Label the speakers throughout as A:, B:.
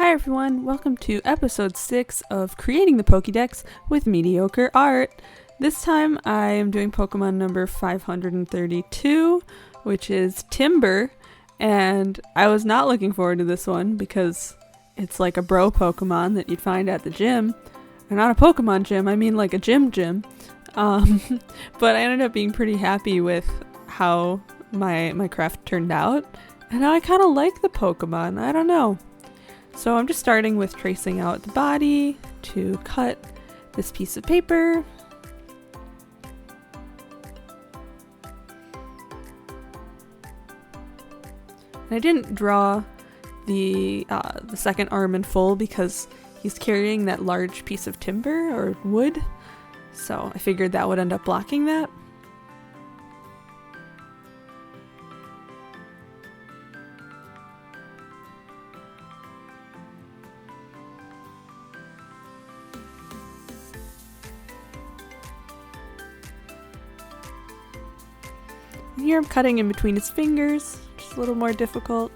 A: Hi everyone, welcome to episode 6 of Creating the Pokédex with Mediocre Art. This time I am doing Pokemon number 532, which is Timburr, and I was not looking forward to this one because it's like a bro Pokemon that you'd find at the gym. Or not a Pokemon gym, I mean like a gym. But I ended up being pretty happy with how my craft turned out, and I kind of like the Pokemon, I don't know. So I'm just starting with tracing out the body to cut this piece of paper. And I didn't draw the second arm in full because he's carrying that large piece of timber or wood, so I figured that would end up blocking that. Here I'm cutting in between his fingers, just a little more difficult.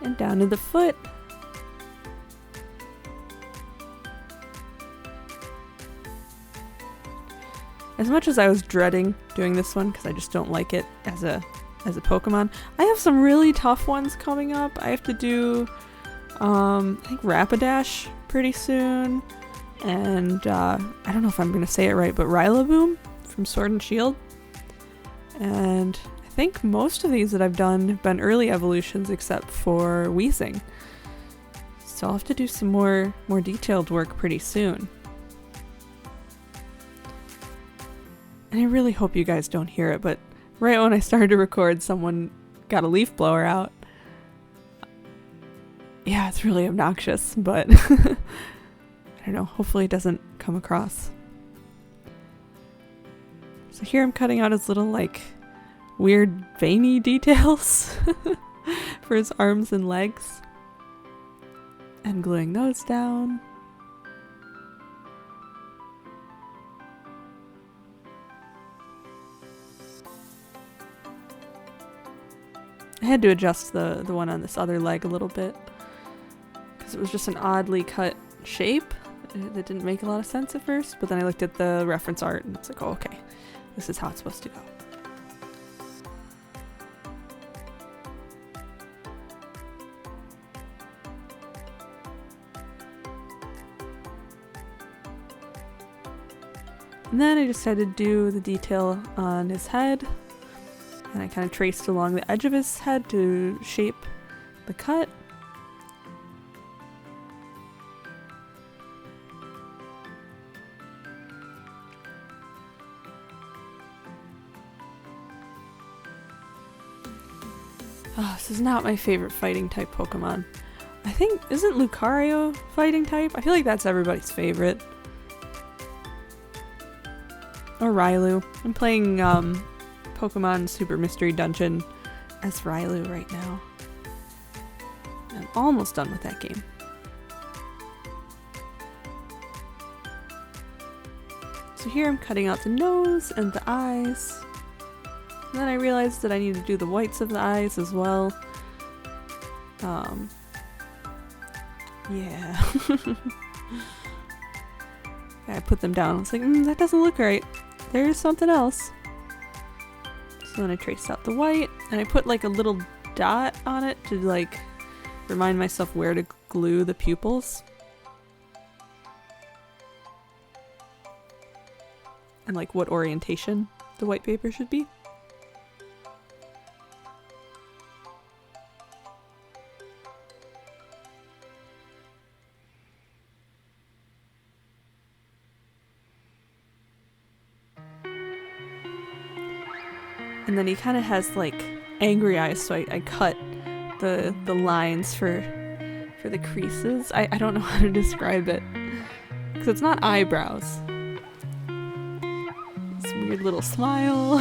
A: And down to the foot. As much as I was dreading doing this one, because I just don't like it as a Pokemon, I have some really tough ones coming up. I have to do, I think Rapidash pretty soon. And I don't know if I'm going to say it right, but Rillaboom from Sword and Shield. And I think most of these that I've done have been early evolutions except for Weezing. So I'll have to do some more detailed work pretty soon. And I really hope you guys don't hear it, but right when I started to record, someone got a leaf blower out. Yeah, it's really obnoxious, but I don't know, hopefully it doesn't come across. So here I'm cutting out his little, like, weird veiny details for his arms and legs. And gluing those down. I had to adjust the one on this other leg a little bit because it was just an oddly cut shape that didn't make a lot of sense at first, but then I looked at the reference art and it's like, oh, okay. This is how it's supposed to go. And then I just had to do the detail on his head. And I kind of traced along the edge of his head to shape the cut. Oh, this is not my favorite fighting type Pokemon. I think, isn't Lucario fighting type? I feel like that's everybody's favorite. Or Railu. I'm playing Pokemon Super Mystery Dungeon as Railu right now. I'm almost done with that game. So here I'm cutting out the nose and the eyes. And then I realized that I need to do the whites of the eyes as well. Yeah. I put them down. I was like, that doesn't look right. There's something else. So then I traced out the white, and I put like a little dot on it to like remind myself where to glue the pupils. And like what orientation the white paper should be. And then he kind of has like angry eyes, so I cut the lines for the creases. I don't know how to describe it because it's not eyebrows. This weird little smile.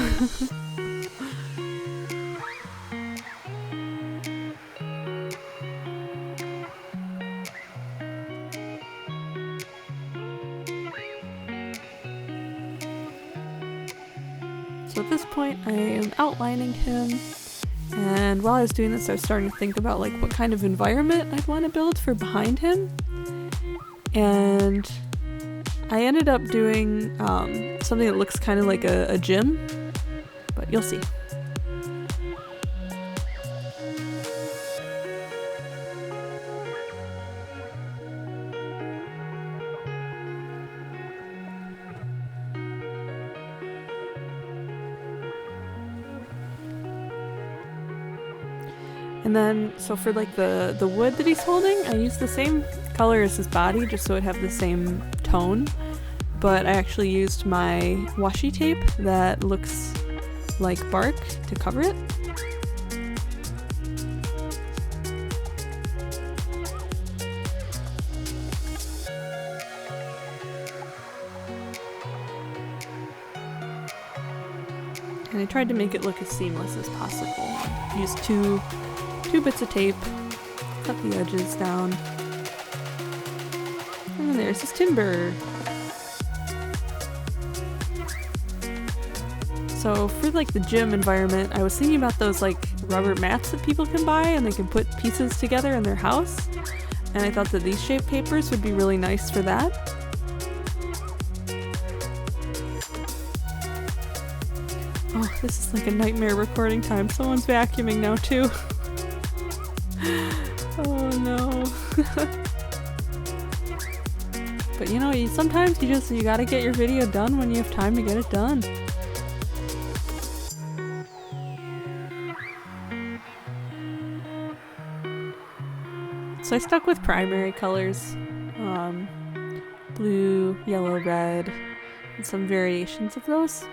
A: So at this point I am outlining him. And while I was doing this, I was starting to think about like what kind of environment I'd want to build for behind him. And I ended up doing something that looks kind of like a gym, but you'll see. And then, so for like the wood that he's holding, I used the same color as his body just so it'd have the same tone. But I actually used my washi tape that looks like bark to cover it. And I tried to make it look as seamless as possible. Used two bits of tape, cut the edges down, and then there's his Timburr. So for like the gym environment, I was thinking about those like rubber mats that people can buy and they can put pieces together in their house, and I thought that these shape papers would be really nice for that. Oh, this is like a nightmare recording time. Someone's vacuuming now too. Oh no. But you know, sometimes you gotta get your video done when you have time to get it done. So I stuck with primary colors. Blue, yellow, red, and some variations of those.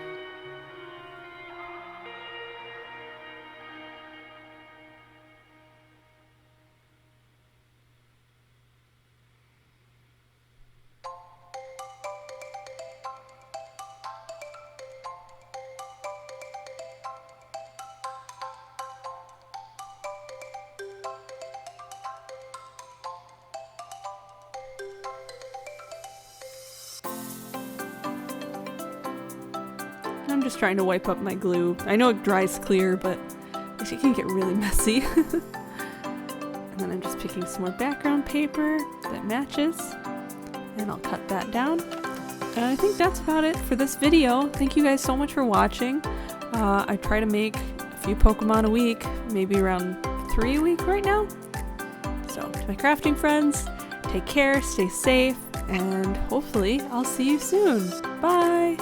A: I'm just trying to wipe up my glue. I know it dries clear, but it can get really messy. And then I'm just picking some more background paper that matches, and I'll cut that down. And I think that's about it for this video. Thank you guys so much for watching. I try to make a few Pokemon a week, maybe around 3 a week right now. So to my crafting friends, take care, stay safe, and hopefully I'll see you soon. Bye!